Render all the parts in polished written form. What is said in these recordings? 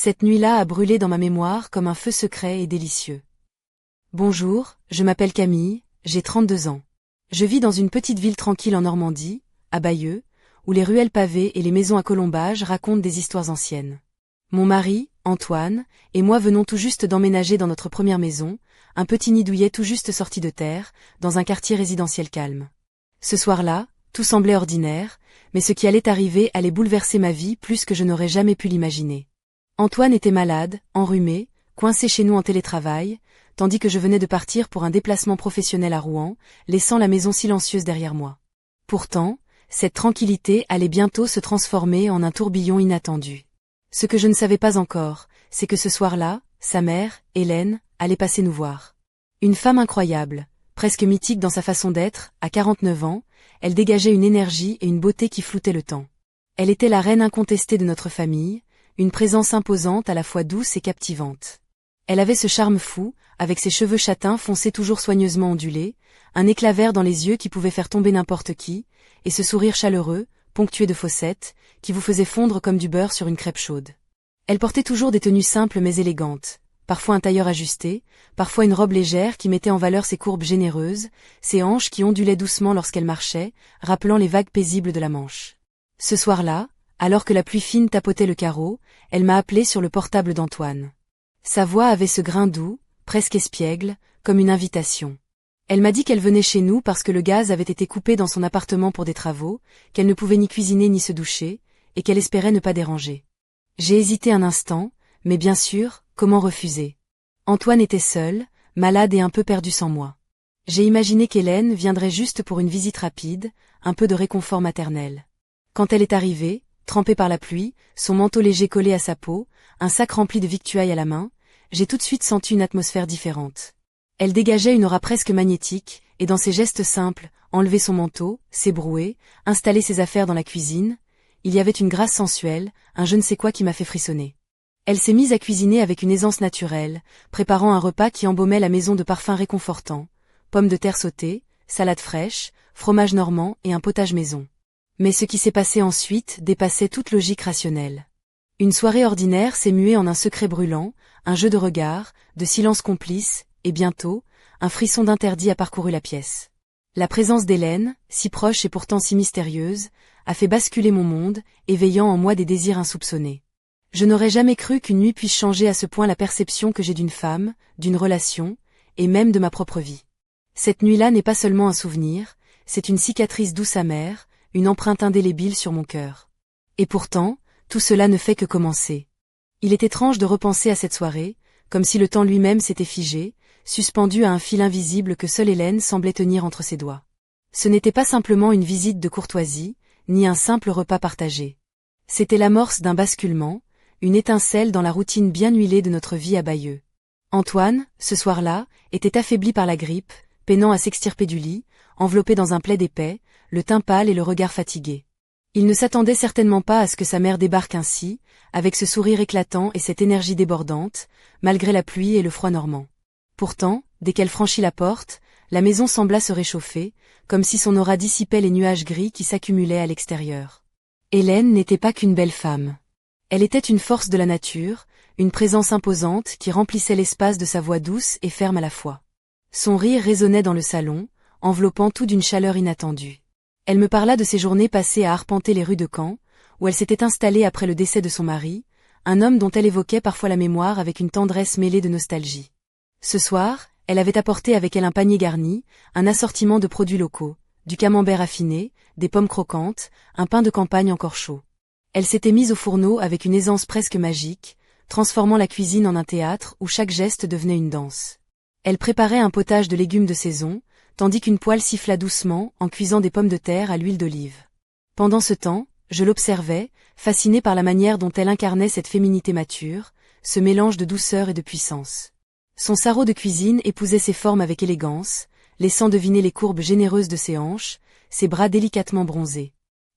Cette nuit-là a brûlé dans ma mémoire comme un feu secret et délicieux. Bonjour, je m'appelle Camille, j'ai 32 ans. Je vis dans une petite ville tranquille en Normandie, à Bayeux, où les ruelles pavées et les maisons à colombages racontent des histoires anciennes. Mon mari, Antoine, et moi venons tout juste d'emménager dans notre première maison, un petit nid douillet tout juste sorti de terre, dans un quartier résidentiel calme. Ce soir-là, tout semblait ordinaire, mais ce qui allait arriver allait bouleverser ma vie plus que je n'aurais jamais pu l'imaginer. Antoine était malade, enrhumé, coincé chez nous en télétravail, tandis que je venais de partir pour un déplacement professionnel à Rouen, laissant la maison silencieuse derrière moi. Pourtant, cette tranquillité allait bientôt se transformer en un tourbillon inattendu. Ce que je ne savais pas encore, c'est que ce soir-là, sa mère, Hélène, allait passer nous voir. Une femme incroyable, presque mythique dans sa façon d'être, à 49 ans, elle dégageait une énergie et une beauté qui floutaient le temps. Elle était la reine incontestée de notre famille, une présence imposante à la fois douce et captivante. Elle avait ce charme fou, avec ses cheveux châtains foncés toujours soigneusement ondulés, un éclat vert dans les yeux qui pouvait faire tomber n'importe qui, et ce sourire chaleureux, ponctué de fossettes, qui vous faisait fondre comme du beurre sur une crêpe chaude. Elle portait toujours des tenues simples mais élégantes, parfois un tailleur ajusté, parfois une robe légère qui mettait en valeur ses courbes généreuses, ses hanches qui ondulaient doucement lorsqu'elle marchait, rappelant les vagues paisibles de la Manche. Ce soir-là, alors que la pluie fine tapotait le carreau, elle m'a appelé sur le portable d'Antoine. Sa voix avait ce grain doux, presque espiègle, comme une invitation. Elle m'a dit qu'elle venait chez nous parce que le gaz avait été coupé dans son appartement pour des travaux, qu'elle ne pouvait ni cuisiner ni se doucher, et qu'elle espérait ne pas déranger. J'ai hésité un instant, mais bien sûr, comment refuser? Antoine était seul, malade et un peu perdu sans moi. J'ai imaginé qu'Hélène viendrait juste pour une visite rapide, un peu de réconfort maternel. Quand elle est arrivée, trempée par la pluie, son manteau léger collé à sa peau, un sac rempli de victuailles à la main, j'ai tout de suite senti une atmosphère différente. Elle dégageait une aura presque magnétique, et dans ses gestes simples, enlever son manteau, s'ébrouer, installer ses affaires dans la cuisine, il y avait une grâce sensuelle, un je ne sais quoi qui m'a fait frissonner. Elle s'est mise à cuisiner avec une aisance naturelle, préparant un repas qui embaumait la maison de parfums réconfortants, pommes de terre sautées, salade fraîche, fromage normand et un potage maison. Mais ce qui s'est passé ensuite dépassait toute logique rationnelle. Une soirée ordinaire s'est muée en un secret brûlant, un jeu de regards, de silence complice, et bientôt, un frisson d'interdit a parcouru la pièce. La présence d'Hélène, si proche et pourtant si mystérieuse, a fait basculer mon monde, éveillant en moi des désirs insoupçonnés. Je n'aurais jamais cru qu'une nuit puisse changer à ce point la perception que j'ai d'une femme, d'une relation, et même de ma propre vie. Cette nuit-là n'est pas seulement un souvenir, c'est une cicatrice douce amère, une empreinte indélébile sur mon cœur. Et pourtant, tout cela ne fait que commencer. Il est étrange de repenser à cette soirée, comme si le temps lui-même s'était figé, suspendu à un fil invisible que seule Hélène semblait tenir entre ses doigts. Ce n'était pas simplement une visite de courtoisie, ni un simple repas partagé. C'était l'amorce d'un basculement, une étincelle dans la routine bien huilée de notre vie à Bayeux. Antoine, ce soir-là, était affaibli par la grippe, peinant à s'extirper du lit, enveloppé dans un plaid épais, le teint pâle et le regard fatigué. Il ne s'attendait certainement pas à ce que sa mère débarque ainsi, avec ce sourire éclatant et cette énergie débordante, malgré la pluie et le froid normand. Pourtant, dès qu'elle franchit la porte, la maison sembla se réchauffer, comme si son aura dissipait les nuages gris qui s'accumulaient à l'extérieur. Hélène n'était pas qu'une belle femme. Elle était une force de la nature, une présence imposante qui remplissait l'espace de sa voix douce et ferme à la fois. Son rire résonnait dans le salon, enveloppant tout d'une chaleur inattendue. Elle me parla de ses journées passées à arpenter les rues de Caen, où elle s'était installée après le décès de son mari, un homme dont elle évoquait parfois la mémoire avec une tendresse mêlée de nostalgie. Ce soir, elle avait apporté avec elle un panier garni, un assortiment de produits locaux, du camembert affiné, des pommes croquantes, un pain de campagne encore chaud. Elle s'était mise au fourneau avec une aisance presque magique, transformant la cuisine en un théâtre où chaque geste devenait une danse. Elle préparait un potage de légumes de saison, tandis qu'une poêle siffla doucement en cuisant des pommes de terre à l'huile d'olive. Pendant ce temps, je l'observais, fasciné par la manière dont elle incarnait cette féminité mature, ce mélange de douceur et de puissance. Son sarrau de cuisine épousait ses formes avec élégance, laissant deviner les courbes généreuses de ses hanches, ses bras délicatement bronzés.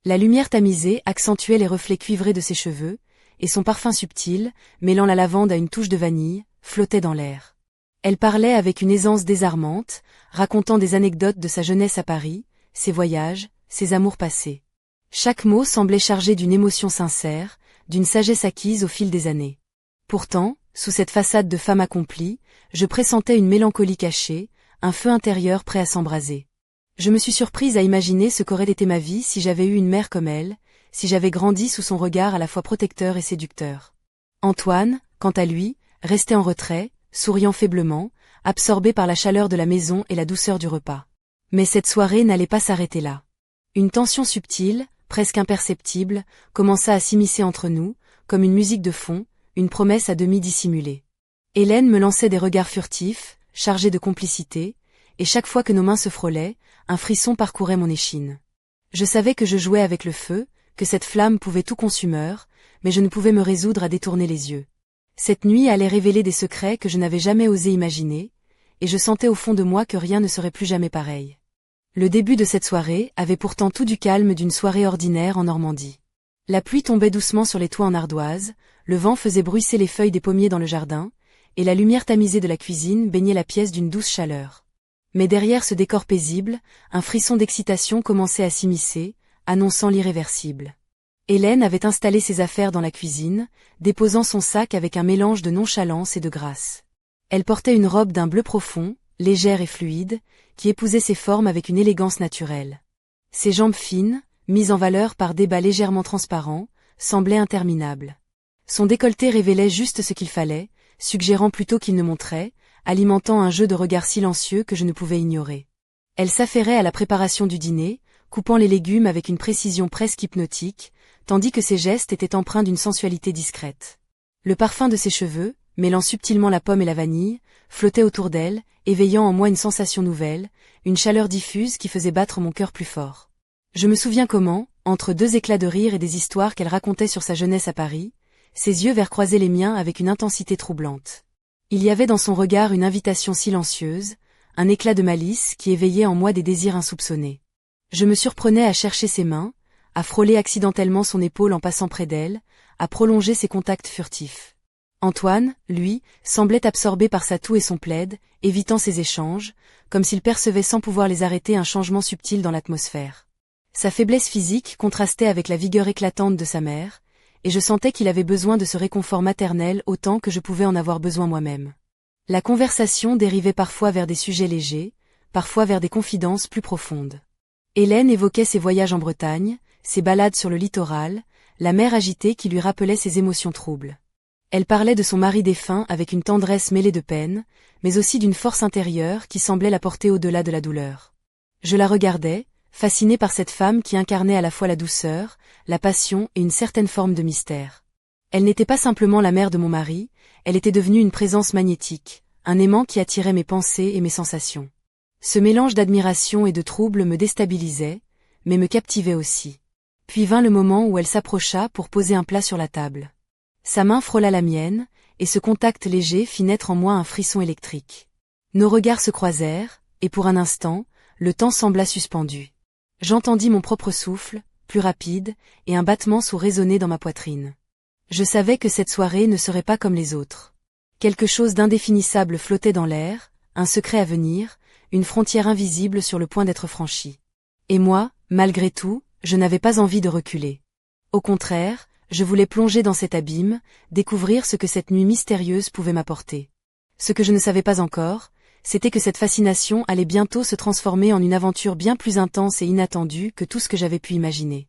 La lumière tamisée accentuait les reflets cuivrés de ses cheveux, et son parfum subtil, mêlant la lavande à une touche de vanille, flottait dans l'air. Elle parlait avec une aisance désarmante, racontant des anecdotes de sa jeunesse à Paris, ses voyages, ses amours passés. Chaque mot semblait chargé d'une émotion sincère, d'une sagesse acquise au fil des années. Pourtant, sous cette façade de femme accomplie, je pressentais une mélancolie cachée, un feu intérieur prêt à s'embraser. Je me suis surprise à imaginer ce qu'aurait été ma vie si j'avais eu une mère comme elle, si j'avais grandi sous son regard à la fois protecteur et séducteur. Antoine, quant à lui, restait en retrait, souriant faiblement, absorbé par la chaleur de la maison et la douceur du repas. Mais cette soirée n'allait pas s'arrêter là. Une tension subtile, presque imperceptible, commença à s'immiscer entre nous, comme une musique de fond, une promesse à demi dissimulée. Hélène me lançait des regards furtifs, chargés de complicité, et chaque fois que nos mains se frôlaient, un frisson parcourait mon échine. Je savais que je jouais avec le feu, que cette flamme pouvait tout consumeur, mais je ne pouvais me résoudre à détourner les yeux. Cette nuit allait révéler des secrets que je n'avais jamais osé imaginer, et je sentais au fond de moi que rien ne serait plus jamais pareil. Le début de cette soirée avait pourtant tout du calme d'une soirée ordinaire en Normandie. La pluie tombait doucement sur les toits en ardoise, le vent faisait bruisser les feuilles des pommiers dans le jardin, et la lumière tamisée de la cuisine baignait la pièce d'une douce chaleur. Mais derrière ce décor paisible, un frisson d'excitation commençait à s'immiscer, annonçant l'irréversible. Hélène avait installé ses affaires dans la cuisine, déposant son sac avec un mélange de nonchalance et de grâce. Elle portait une robe d'un bleu profond, légère et fluide, qui épousait ses formes avec une élégance naturelle. Ses jambes fines, mises en valeur par des bas légèrement transparents, semblaient interminables. Son décolleté révélait juste ce qu'il fallait, suggérant plutôt qu'il ne montrait, alimentant un jeu de regards silencieux que je ne pouvais ignorer. Elle s'affairait à la préparation du dîner, coupant les légumes avec une précision presque hypnotique, tandis que ses gestes étaient empreints d'une sensualité discrète. Le parfum de ses cheveux, mêlant subtilement la pomme et la vanille, flottait autour d'elle, éveillant en moi une sensation nouvelle, une chaleur diffuse qui faisait battre mon cœur plus fort. Je me souviens comment, entre deux éclats de rire et des histoires qu'elle racontait sur sa jeunesse à Paris, ses yeux verts croisaient les miens avec une intensité troublante. Il y avait dans son regard une invitation silencieuse, un éclat de malice qui éveillait en moi des désirs insoupçonnés. Je me surprenais à chercher ses mains, à frôler accidentellement son épaule en passant près d'elle, à prolonger ses contacts furtifs. Antoine, lui, semblait absorbé par sa toux et son plaid, évitant ces échanges, comme s'il percevait sans pouvoir les arrêter un changement subtil dans l'atmosphère. Sa faiblesse physique contrastait avec la vigueur éclatante de sa mère, et je sentais qu'il avait besoin de ce réconfort maternel autant que je pouvais en avoir besoin moi-même. La conversation dérivait parfois vers des sujets légers, parfois vers des confidences plus profondes. Hélène évoquait ses voyages en Bretagne, ses balades sur le littoral, la mer agitée qui lui rappelait ses émotions troubles. Elle parlait de son mari défunt avec une tendresse mêlée de peine, mais aussi d'une force intérieure qui semblait la porter au-delà de la douleur. Je la regardais, fascinée par cette femme qui incarnait à la fois la douceur, la passion et une certaine forme de mystère. Elle n'était pas simplement la mère de mon mari, elle était devenue une présence magnétique, un aimant qui attirait mes pensées et mes sensations. Ce mélange d'admiration et de trouble me déstabilisait, mais me captivait aussi. Puis vint le moment où elle s'approcha pour poser un plat sur la table. Sa main frôla la mienne, et ce contact léger fit naître en moi un frisson électrique. Nos regards se croisèrent, et pour un instant, le temps sembla suspendu. J'entendis mon propre souffle, plus rapide, et un battement sourd résonner dans ma poitrine. Je savais que cette soirée ne serait pas comme les autres. Quelque chose d'indéfinissable flottait dans l'air, un secret à venir, une frontière invisible sur le point d'être franchie. Et moi, malgré tout, je n'avais pas envie de reculer. Au contraire, je voulais plonger dans cet abîme, découvrir ce que cette nuit mystérieuse pouvait m'apporter. Ce que je ne savais pas encore, c'était que cette fascination allait bientôt se transformer en une aventure bien plus intense et inattendue que tout ce que j'avais pu imaginer.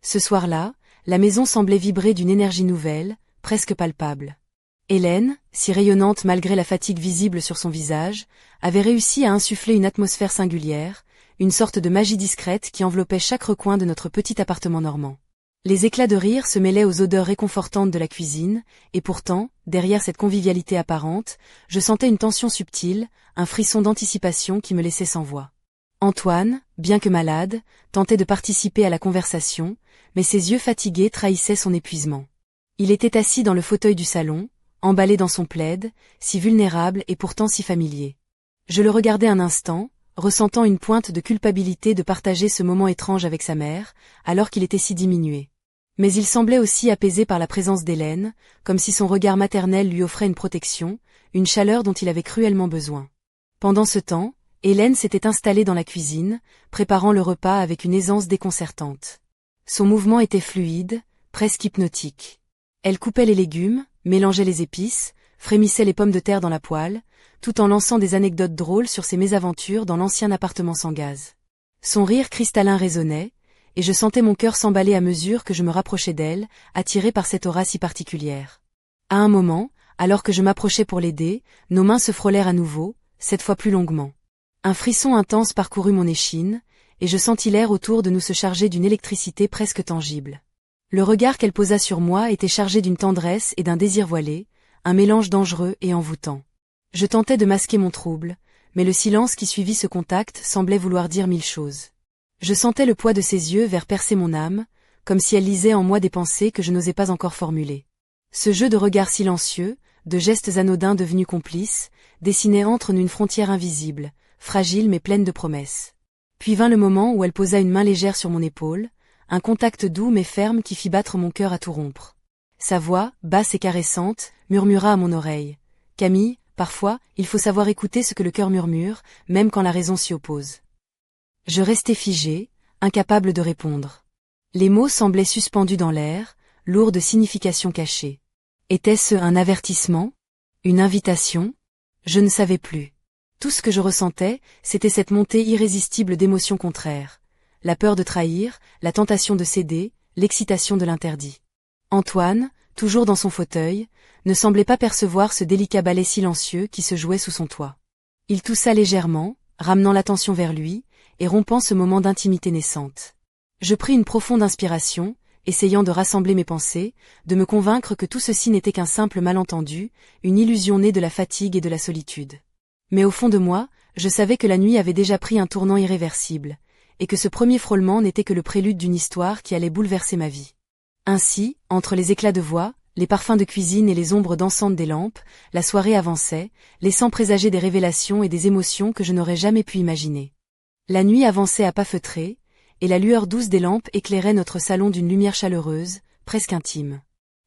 Ce soir-là, la maison semblait vibrer d'une énergie nouvelle, presque palpable. Hélène, si rayonnante malgré la fatigue visible sur son visage, avait réussi à insuffler une atmosphère singulière, une sorte de magie discrète qui enveloppait chaque recoin de notre petit appartement normand. Les éclats de rire se mêlaient aux odeurs réconfortantes de la cuisine, et pourtant, derrière cette convivialité apparente, je sentais une tension subtile, un frisson d'anticipation qui me laissait sans voix. Antoine, bien que malade, tentait de participer à la conversation, mais ses yeux fatigués trahissaient son épuisement. Il était assis dans le fauteuil du salon, emballé dans son plaid, si vulnérable et pourtant si familier. Je le regardais un instant, ressentant une pointe de culpabilité de partager ce moment étrange avec sa mère, alors qu'il était si diminué. Mais il semblait aussi apaisé par la présence d'Hélène, comme si son regard maternel lui offrait une protection, une chaleur dont il avait cruellement besoin. Pendant ce temps, Hélène s'était installée dans la cuisine, préparant le repas avec une aisance déconcertante. Son mouvement était fluide, presque hypnotique. Elle coupait les légumes, mélangeait les épices, frémissait les pommes de terre dans la poêle, tout en lançant des anecdotes drôles sur ses mésaventures dans l'ancien appartement sans gaz. Son rire cristallin résonnait, et je sentais mon cœur s'emballer à mesure que je me rapprochais d'elle, attiré par cette aura si particulière. À un moment, alors que je m'approchais pour l'aider, nos mains se frôlèrent à nouveau, cette fois plus longuement. Un frisson intense parcourut mon échine, et je sentis l'air autour de nous se charger d'une électricité presque tangible. Le regard qu'elle posa sur moi était chargé d'une tendresse et d'un désir voilé, un mélange dangereux et envoûtant. Je tentais de masquer mon trouble, mais le silence qui suivit ce contact semblait vouloir dire mille choses. Je sentais le poids de ses yeux vers percer mon âme, comme si elle lisait en moi des pensées que je n'osais pas encore formuler. Ce jeu de regards silencieux, de gestes anodins devenus complices, dessinait entre nous une frontière invisible, fragile mais pleine de promesses. Puis vint le moment où elle posa une main légère sur mon épaule, un contact doux mais ferme qui fit battre mon cœur à tout rompre. Sa voix, basse et caressante, murmura à mon oreille. « Camille, parfois, il faut savoir écouter ce que le cœur murmure, même quand la raison s'y oppose. » Je restai figé, incapable de répondre. Les mots semblaient suspendus dans l'air, lourds de signification cachée. Était-ce un avertissement? Une invitation? Je ne savais plus. Tout ce que je ressentais, c'était cette montée irrésistible d'émotions contraires. La peur de trahir, la tentation de céder, l'excitation de l'interdit. Antoine, toujours dans son fauteuil, ne semblait pas percevoir ce délicat ballet silencieux qui se jouait sous son toit. Il toussa légèrement, ramenant l'attention vers lui, et rompant ce moment d'intimité naissante. Je pris une profonde inspiration, essayant de rassembler mes pensées, de me convaincre que tout ceci n'était qu'un simple malentendu, une illusion née de la fatigue et de la solitude. Mais au fond de moi, je savais que la nuit avait déjà pris un tournant irréversible, et que ce premier frôlement n'était que le prélude d'une histoire qui allait bouleverser ma vie. Ainsi, entre les éclats de voix, les parfums de cuisine et les ombres dansantes des lampes, la soirée avançait, laissant présager des révélations et des émotions que je n'aurais jamais pu imaginer. La nuit avançait à pas feutrés, et la lueur douce des lampes éclairait notre salon d'une lumière chaleureuse, presque intime.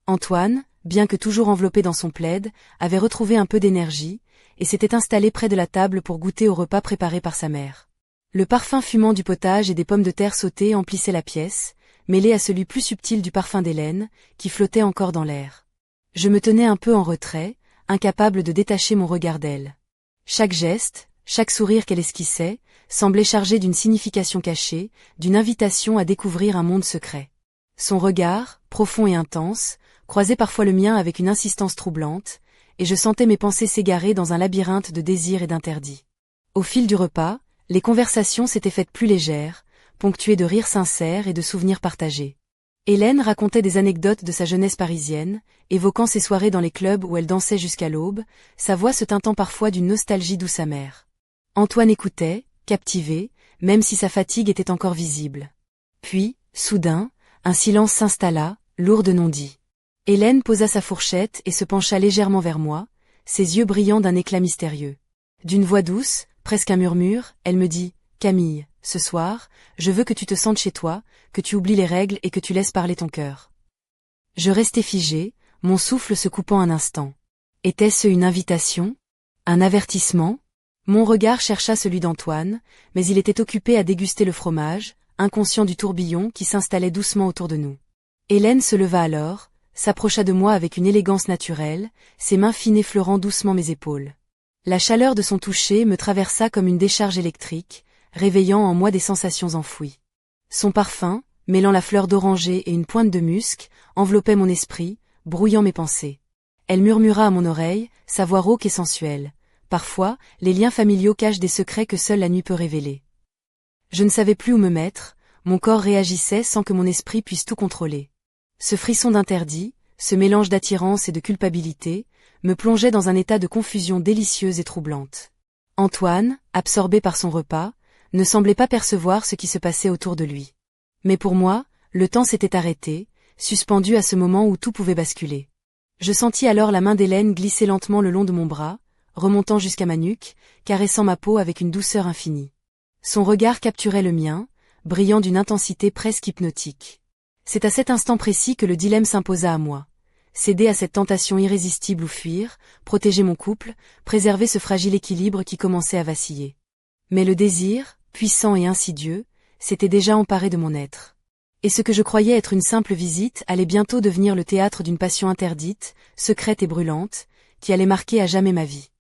Antoine, bien que toujours enveloppé dans son plaid, avait retrouvé un peu d'énergie, et s'était installé près de la table pour goûter au repas préparé par sa mère. Le parfum fumant du potage et des pommes de terre sautées emplissait la pièce, mêlé à celui plus subtil du parfum d'Hélène, qui flottait encore dans l'air. Je me tenais un peu en retrait, incapable de détacher mon regard d'elle. Chaque geste, chaque sourire qu'elle esquissait, semblait chargé d'une signification cachée, d'une invitation à découvrir un monde secret. Son regard, profond et intense, croisait parfois le mien avec une insistance troublante, et je sentais mes pensées s'égarer dans un labyrinthe de désirs et d'interdits. Au fil du repas, les conversations s'étaient faites plus légères, ponctuées de rires sincères et de souvenirs partagés. Hélène racontait des anecdotes de sa jeunesse parisienne, évoquant ses soirées dans les clubs où elle dansait jusqu'à l'aube, sa voix se teintant parfois d'une nostalgie douce amère. Antoine écoutait, captivé, même si sa fatigue était encore visible. Puis, soudain, un silence s'installa, lourd de non-dits. Hélène posa sa fourchette et se pencha légèrement vers moi, ses yeux brillant d'un éclat mystérieux. D'une voix douce, presque un murmure, elle me dit « Camille, ce soir, je veux que tu te sentes chez toi, que tu oublies les règles et que tu laisses parler ton cœur. » Je restai figé, mon souffle se coupant un instant. Était-ce une invitation? Un avertissement? Mon regard chercha celui d'Antoine, mais il était occupé à déguster le fromage, inconscient du tourbillon qui s'installait doucement autour de nous. Hélène se leva alors, s'approcha de moi avec une élégance naturelle, ses mains fines effleurant doucement mes épaules. La chaleur de son toucher me traversa comme une décharge électrique, réveillant en moi des sensations enfouies. Son parfum, mêlant la fleur d'oranger et une pointe de musc, enveloppait mon esprit, brouillant mes pensées. Elle murmura à mon oreille, sa voix rauque et sensuelle. Parfois, les liens familiaux cachent des secrets que seule la nuit peut révéler. Je ne savais plus où me mettre, mon corps réagissait sans que mon esprit puisse tout contrôler. Ce frisson d'interdit, ce mélange d'attirance et de culpabilité, me plongeait dans un état de confusion délicieuse et troublante. Antoine, absorbé par son repas, ne semblait pas percevoir ce qui se passait autour de lui. Mais pour moi, le temps s'était arrêté, suspendu à ce moment où tout pouvait basculer. Je sentis alors la main d'Hélène glisser lentement le long de mon bras, remontant jusqu'à ma nuque, caressant ma peau avec une douceur infinie. Son regard capturait le mien, brillant d'une intensité presque hypnotique. C'est à cet instant précis que le dilemme s'imposa à moi. Céder à cette tentation irrésistible ou fuir, protéger mon couple, préserver ce fragile équilibre qui commençait à vaciller. Mais le désir, puissant et insidieux, s'était déjà emparé de mon être. Et ce que je croyais être une simple visite allait bientôt devenir le théâtre d'une passion interdite, secrète et brûlante, qui allait marquer à jamais ma vie.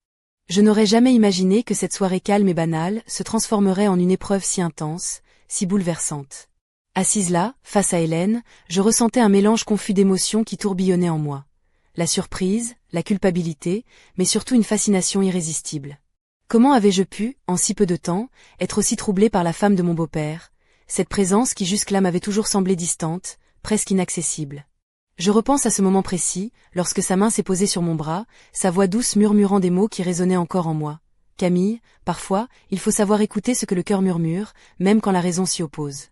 Je n'aurais jamais imaginé que cette soirée calme et banale se transformerait en une épreuve si intense, si bouleversante. Assise là, face à Hélène, je ressentais un mélange confus d'émotions qui tourbillonnaient en moi. La surprise, la culpabilité, mais surtout une fascination irrésistible. Comment avais-je pu, en si peu de temps, être aussi troublée par la femme de mon beau-père, cette présence qui jusque-là m'avait toujours semblé distante, presque inaccessible. Je repense à ce moment précis, lorsque sa main s'est posée sur mon bras, sa voix douce murmurant des mots qui résonnaient encore en moi. Camille, parfois, il faut savoir écouter ce que le cœur murmure, même quand la raison s'y oppose.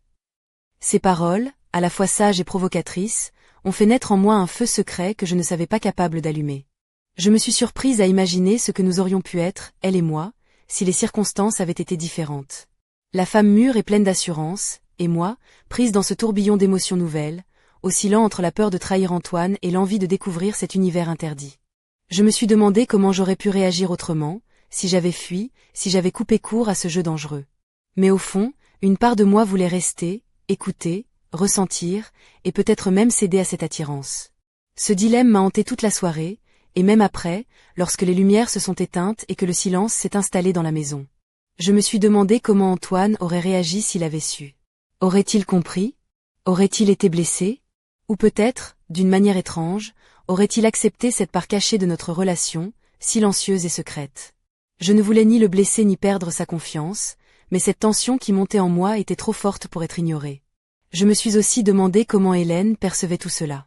Ces paroles, à la fois sages et provocatrices, ont fait naître en moi un feu secret que je ne savais pas capable d'allumer. Je me suis surprise à imaginer ce que nous aurions pu être, elle et moi, si les circonstances avaient été différentes. La femme mûre et pleine d'assurance, et moi, prise dans ce tourbillon d'émotions nouvelles, oscillant entre la peur de trahir Antoine et l'envie de découvrir cet univers interdit. Je me suis demandé comment j'aurais pu réagir autrement, si j'avais fui, si j'avais coupé court à ce jeu dangereux. Mais au fond, une part de moi voulait rester, écouter, ressentir, et peut-être même céder à cette attirance. Ce dilemme m'a hanté toute la soirée, et même après, lorsque les lumières se sont éteintes et que le silence s'est installé dans la maison. Je me suis demandé comment Antoine aurait réagi s'il avait su. Aurait-il compris? Aurait-il été blessé? Ou peut-être, d'une manière étrange, aurait-il accepté cette part cachée de notre relation, silencieuse et secrète? Je ne voulais ni le blesser ni perdre sa confiance, mais cette tension qui montait en moi était trop forte pour être ignorée. Je me suis aussi demandé comment Hélène percevait tout cela.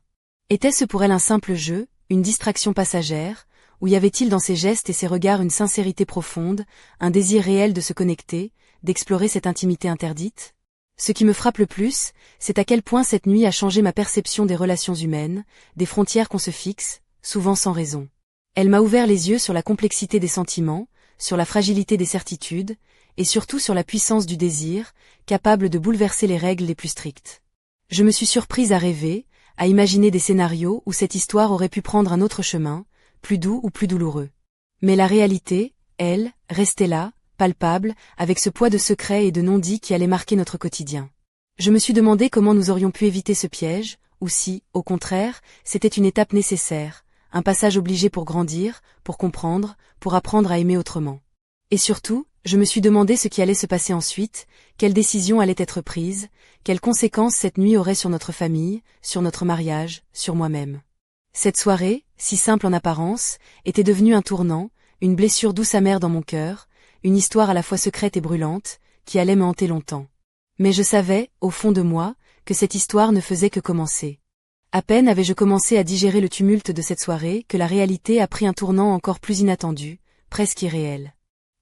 Était-ce pour elle un simple jeu, une distraction passagère, ou y avait-il dans ses gestes et ses regards une sincérité profonde, un désir réel de se connecter, d'explorer cette intimité interdite? Ce qui me frappe le plus, c'est à quel point cette nuit a changé ma perception des relations humaines, des frontières qu'on se fixe, souvent sans raison. Elle m'a ouvert les yeux sur la complexité des sentiments, sur la fragilité des certitudes, et surtout sur la puissance du désir, capable de bouleverser les règles les plus strictes. Je me suis surprise à rêver, à imaginer des scénarios où cette histoire aurait pu prendre un autre chemin, plus doux ou plus douloureux. Mais la réalité, elle, restait là, palpable, avec ce poids de secrets et de non-dits qui allait marquer notre quotidien. Je me suis demandé comment nous aurions pu éviter ce piège, ou si, au contraire, c'était une étape nécessaire, un passage obligé pour grandir, pour comprendre, pour apprendre à aimer autrement. Et surtout, je me suis demandé ce qui allait se passer ensuite, quelles décisions allaient être prises, quelles conséquences cette nuit aurait sur notre famille, sur notre mariage, sur moi-même. Cette soirée, si simple en apparence, était devenue un tournant, une blessure douce amère dans mon cœur, une histoire à la fois secrète et brûlante, qui allait me hanter longtemps. Mais je savais, au fond de moi, que cette histoire ne faisait que commencer. À peine avais-je commencé à digérer le tumulte de cette soirée que la réalité a pris un tournant encore plus inattendu, presque irréel.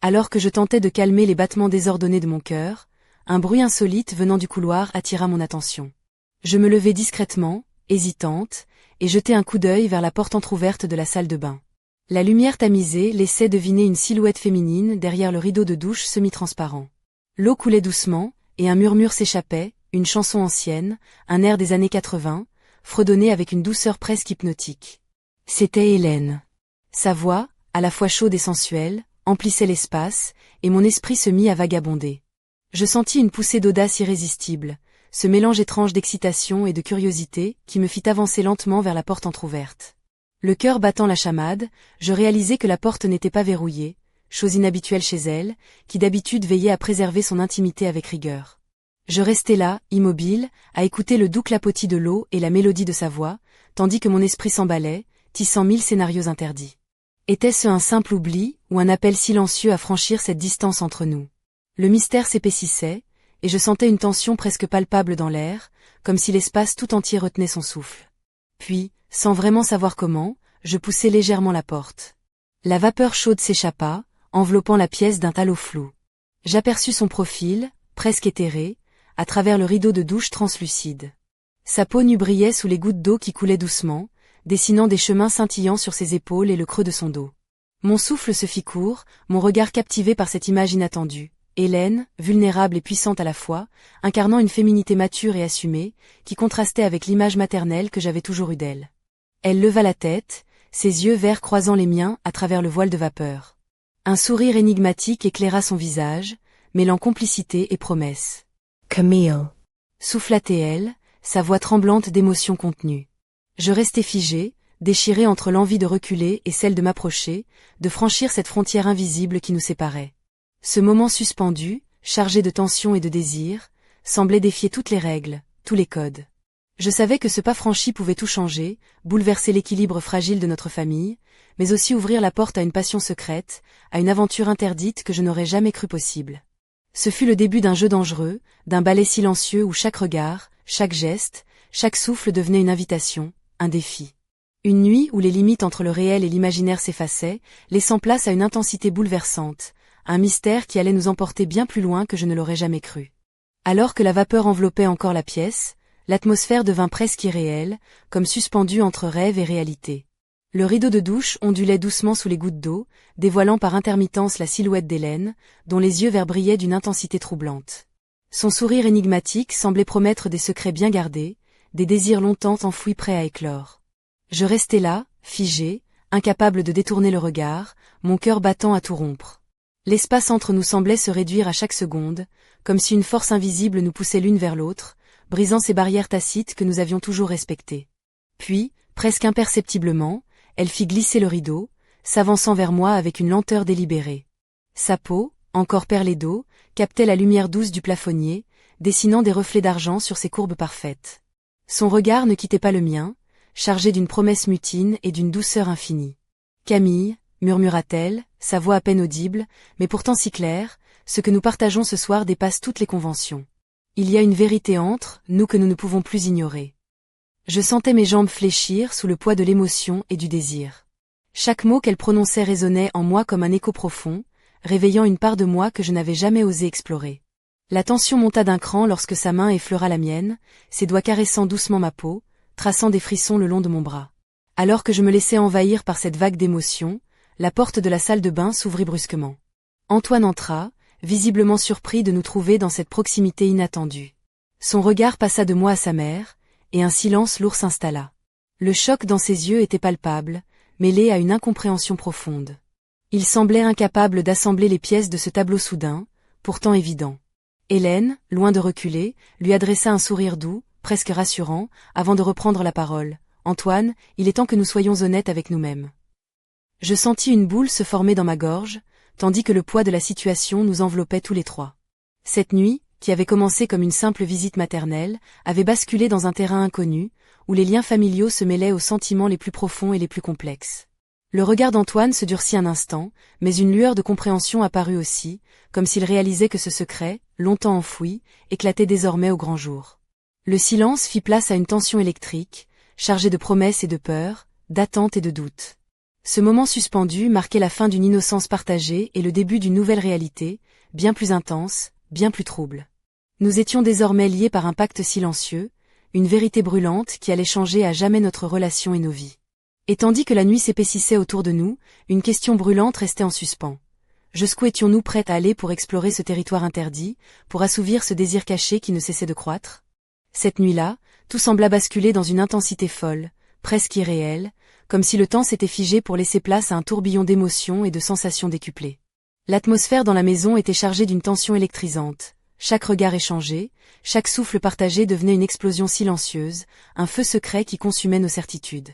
Alors que je tentais de calmer les battements désordonnés de mon cœur, un bruit insolite venant du couloir attira mon attention. Je me levai discrètement, hésitante, et jetai un coup d'œil vers la porte entr'ouverte de la salle de bain. La lumière tamisée laissait deviner une silhouette féminine derrière le rideau de douche semi-transparent. L'eau coulait doucement, et un murmure s'échappait, une chanson ancienne, un air des années 80, fredonnait avec une douceur presque hypnotique. C'était Hélène. Sa voix, à la fois chaude et sensuelle, emplissait l'espace, et mon esprit se mit à vagabonder. Je sentis une poussée d'audace irrésistible, ce mélange étrange d'excitation et de curiosité qui me fit avancer lentement vers la porte entr'ouverte. Le cœur battant la chamade, je réalisai que la porte n'était pas verrouillée, chose inhabituelle chez elle, qui d'habitude veillait à préserver son intimité avec rigueur. Je restai là, immobile, à écouter le doux clapotis de l'eau et la mélodie de sa voix, tandis que mon esprit s'emballait, tissant 1000 scénarios interdits. Était-ce un simple oubli, ou un appel silencieux à franchir cette distance entre nous? Le mystère s'épaississait, et je sentais une tension presque palpable dans l'air, comme si l'espace tout entier retenait son souffle. Puis, sans vraiment savoir comment, je poussai légèrement la porte. La vapeur chaude s'échappa, enveloppant la pièce d'un halo flou. J'aperçus son profil, presque éthéré, à travers le rideau de douche translucide. Sa peau nue brillait sous les gouttes d'eau qui coulaient doucement, dessinant des chemins scintillants sur ses épaules et le creux de son dos. Mon souffle se fit court, mon regard captivé par cette image inattendue. Hélène, vulnérable et puissante à la fois, incarnant une féminité mature et assumée, qui contrastait avec l'image maternelle que j'avais toujours eue d'elle. Elle leva la tête, ses yeux verts croisant les miens à travers le voile de vapeur. Un sourire énigmatique éclaira son visage, mêlant complicité et promesse. « Camille » souffla-t-elle, sa voix tremblante d'émotion contenue. Je restais figé, déchiré entre l'envie de reculer et celle de m'approcher, de franchir cette frontière invisible qui nous séparait. Ce moment suspendu, chargé de tension et de désir, semblait défier toutes les règles, tous les codes. Je savais que ce pas franchi pouvait tout changer, bouleverser l'équilibre fragile de notre famille, mais aussi ouvrir la porte à une passion secrète, à une aventure interdite que je n'aurais jamais cru possible. Ce fut le début d'un jeu dangereux, d'un ballet silencieux où chaque regard, chaque geste, chaque souffle devenait une invitation, un défi. Une nuit où les limites entre le réel et l'imaginaire s'effaçaient, laissant place à une intensité bouleversante, un mystère qui allait nous emporter bien plus loin que je ne l'aurais jamais cru. Alors que la vapeur enveloppait encore la pièce, l'atmosphère devint presque irréelle, comme suspendue entre rêve et réalité. Le rideau de douche ondulait doucement sous les gouttes d'eau, dévoilant par intermittence la silhouette d'Hélène, dont les yeux verts brillaient d'une intensité troublante. Son sourire énigmatique semblait promettre des secrets bien gardés, des désirs longtemps enfouis prêts à éclore. Je restais là, figé, incapable de détourner le regard, mon cœur battant à tout rompre. L'espace entre nous semblait se réduire à chaque seconde, comme si une force invisible nous poussait l'une vers l'autre, brisant ces barrières tacites que nous avions toujours respectées. Puis, presque imperceptiblement, elle fit glisser le rideau, s'avançant vers moi avec une lenteur délibérée. Sa peau, encore perlée d'eau, captait la lumière douce du plafonnier, dessinant des reflets d'argent sur ses courbes parfaites. Son regard ne quittait pas le mien, chargé d'une promesse mutine et d'une douceur infinie. « Camille », murmura-t-elle, sa voix à peine audible, mais pourtant si claire, ce que nous partageons ce soir dépasse toutes les conventions. Il y a une vérité entre nous que nous ne pouvons plus ignorer. Je sentais mes jambes fléchir sous le poids de l'émotion et du désir. Chaque mot qu'elle prononçait résonnait en moi comme un écho profond, réveillant une part de moi que je n'avais jamais osé explorer. La tension monta d'un cran lorsque sa main effleura la mienne, ses doigts caressant doucement ma peau, traçant des frissons le long de mon bras. Alors que je me laissais envahir par cette vague d'émotions, la porte de la salle de bain s'ouvrit brusquement. Antoine entra, visiblement surpris de nous trouver dans cette proximité inattendue. Son regard passa de moi à sa mère, et un silence lourd s'installa. Le choc dans ses yeux était palpable, mêlé à une incompréhension profonde. Il semblait incapable d'assembler les pièces de ce tableau soudain, pourtant évident. Hélène, loin de reculer, lui adressa un sourire doux, presque rassurant, avant de reprendre la parole. « Antoine, il est temps que nous soyons honnêtes avec nous-mêmes. » Je sentis une boule se former dans ma gorge, tandis que le poids de la situation nous enveloppait tous les trois. Cette nuit, qui avait commencé comme une simple visite maternelle, avait basculé dans un terrain inconnu, où les liens familiaux se mêlaient aux sentiments les plus profonds et les plus complexes. Le regard d'Antoine se durcit un instant, mais une lueur de compréhension apparut aussi, comme s'il réalisait que ce secret, longtemps enfoui, éclatait désormais au grand jour. Le silence fit place à une tension électrique, chargée de promesses et de peurs, d'attentes et de doutes. Ce moment suspendu marquait la fin d'une innocence partagée et le début d'une nouvelle réalité, bien plus intense, bien plus trouble. Nous étions désormais liés par un pacte silencieux, une vérité brûlante qui allait changer à jamais notre relation et nos vies. Et tandis que la nuit s'épaississait autour de nous, une question brûlante restait en suspens. Jusqu'où étions-nous prêts à aller pour explorer ce territoire interdit, pour assouvir ce désir caché qui ne cessait de croître? Cette nuit-là, tout sembla basculer dans une intensité folle, presque irréelle, comme si le temps s'était figé pour laisser place à un tourbillon d'émotions et de sensations décuplées. L'atmosphère dans la maison était chargée d'une tension électrisante. Chaque regard échangé, chaque souffle partagé devenait une explosion silencieuse, un feu secret qui consumait nos certitudes.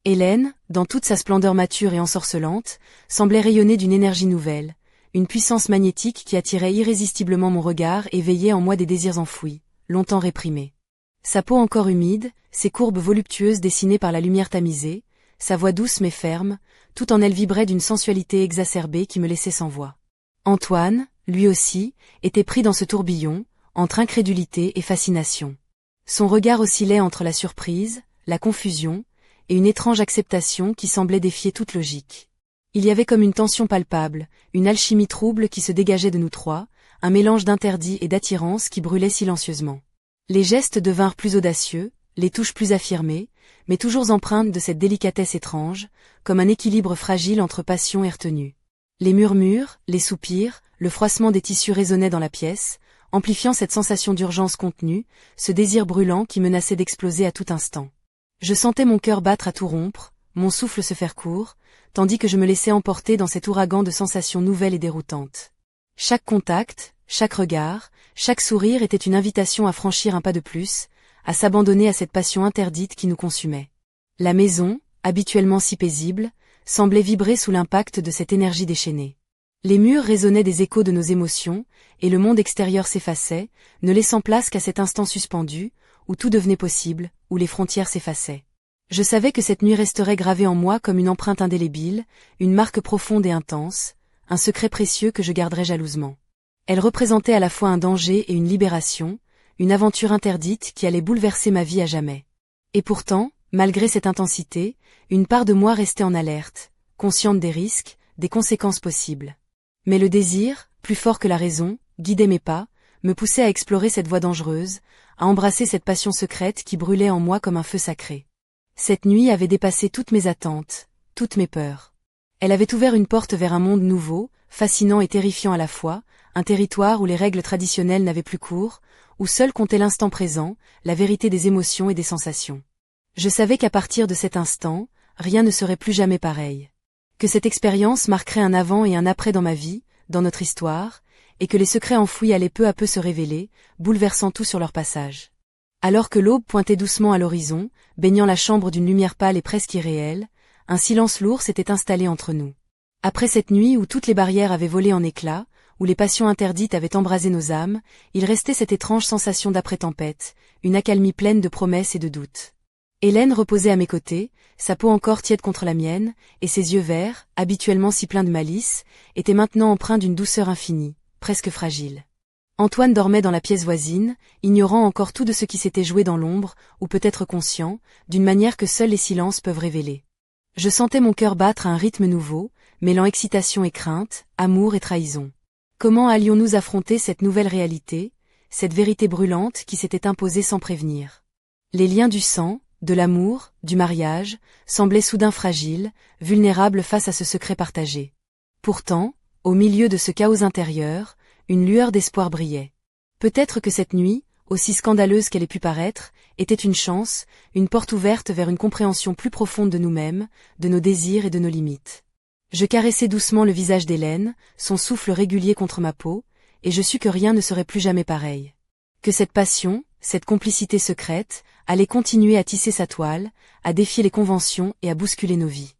Hélène, dans toute sa splendeur mature et ensorcelante, semblait rayonner d'une énergie nouvelle, une puissance magnétique qui attirait irrésistiblement mon regard et veillait en moi des désirs enfouis, longtemps réprimés. Sa peau encore humide, ses courbes voluptueuses dessinées par la lumière tamisée, sa voix douce mais ferme, tout en elle vibrait d'une sensualité exacerbée qui me laissait sans voix. Antoine, lui aussi, était pris dans ce tourbillon, entre incrédulité et fascination. Son regard oscillait entre la surprise, la confusion, et une étrange acceptation qui semblait défier toute logique. Il y avait comme une tension palpable, une alchimie trouble qui se dégageait de nous trois, un mélange d'interdit et d'attirance qui brûlait silencieusement. Les gestes devinrent plus audacieux, les touches plus affirmées, mais toujours empreintes de cette délicatesse étrange, comme un équilibre fragile entre passion et retenue. Les murmures, les soupirs, le froissement des tissus résonnaient dans la pièce, amplifiant cette sensation d'urgence contenue, ce désir brûlant qui menaçait d'exploser à tout instant. Je sentais mon cœur battre à tout rompre, mon souffle se faire court, tandis que je me laissais emporter dans cet ouragan de sensations nouvelles et déroutantes. Chaque contact, chaque regard, chaque sourire était une invitation à franchir un pas de plus, à s'abandonner à cette passion interdite qui nous consumait. La maison, habituellement si paisible, semblait vibrer sous l'impact de cette énergie déchaînée. Les murs résonnaient des échos de nos émotions, et le monde extérieur s'effaçait, ne laissant place qu'à cet instant suspendu, où tout devenait possible, où les frontières s'effaçaient. Je savais que cette nuit resterait gravée en moi comme une empreinte indélébile, une marque profonde et intense, un secret précieux que je garderais jalousement. Elle représentait à la fois un danger et une libération, une aventure interdite qui allait bouleverser ma vie à jamais. Et pourtant, malgré cette intensité, une part de moi restait en alerte, consciente des risques, des conséquences possibles. Mais le désir, plus fort que la raison, guidait mes pas, me poussait à explorer cette voie dangereuse, à embrasser cette passion secrète qui brûlait en moi comme un feu sacré. Cette nuit avait dépassé toutes mes attentes, toutes mes peurs. Elle avait ouvert une porte vers un monde nouveau, fascinant et terrifiant à la fois, un territoire où les règles traditionnelles n'avaient plus cours, où seul comptait l'instant présent, la vérité des émotions et des sensations. Je savais qu'à partir de cet instant, rien ne serait plus jamais pareil. Que cette expérience marquerait un avant et un après dans ma vie, dans notre histoire, et que les secrets enfouis allaient peu à peu se révéler, bouleversant tout sur leur passage. Alors que l'aube pointait doucement à l'horizon, baignant la chambre d'une lumière pâle et presque irréelle, un silence lourd s'était installé entre nous. Après cette nuit où toutes les barrières avaient volé en éclats, où les passions interdites avaient embrasé nos âmes, il restait cette étrange sensation d'après-tempête, une accalmie pleine de promesses et de doutes. Hélène reposait à mes côtés, sa peau encore tiède contre la mienne, et ses yeux verts, habituellement si pleins de malice, étaient maintenant empreints d'une douceur infinie, presque fragile. Antoine dormait dans la pièce voisine, ignorant encore tout de ce qui s'était joué dans l'ombre, ou peut-être conscient, d'une manière que seuls les silences peuvent révéler. Je sentais mon cœur battre à un rythme nouveau, mêlant excitation et crainte, amour et trahison. Comment allions-nous affronter cette nouvelle réalité, cette vérité brûlante qui s'était imposée sans prévenir? Les liens du sang, de l'amour, du mariage, semblaient soudain fragiles, vulnérables face à ce secret partagé. Pourtant, au milieu de ce chaos intérieur, une lueur d'espoir brillait. Peut-être que cette nuit, aussi scandaleuse qu'elle ait pu paraître, était une chance, une porte ouverte vers une compréhension plus profonde de nous-mêmes, de nos désirs et de nos limites. Je caressai doucement le visage d'Hélène, son souffle régulier contre ma peau, et je sus que rien ne serait plus jamais pareil. Que cette passion, cette complicité secrète, allait continuer à tisser sa toile, à défier les conventions et à bousculer nos vies.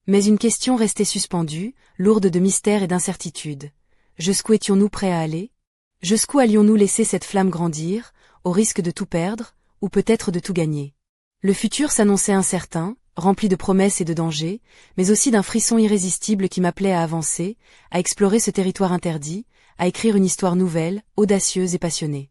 Mais une question restait suspendue, lourde de mystère et d'incertitude. Jusqu'où étions-nous prêts à aller? Jusqu'où allions-nous laisser cette flamme grandir, au risque de tout perdre, ou peut-être de tout gagner? Le futur s'annonçait incertain, rempli de promesses et de dangers, mais aussi d'un frisson irrésistible qui m'appelait à avancer, à explorer ce territoire interdit, à écrire une histoire nouvelle, audacieuse et passionnée.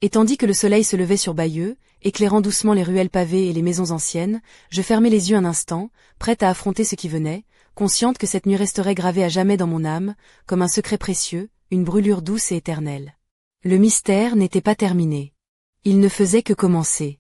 Et tandis que le soleil se levait sur Bayeux, éclairant doucement les ruelles pavées et les maisons anciennes, je fermai les yeux un instant, prête à affronter ce qui venait, consciente que cette nuit resterait gravée à jamais dans mon âme, comme un secret précieux, une brûlure douce et éternelle. Le mystère n'était pas terminé. Il ne faisait que commencer.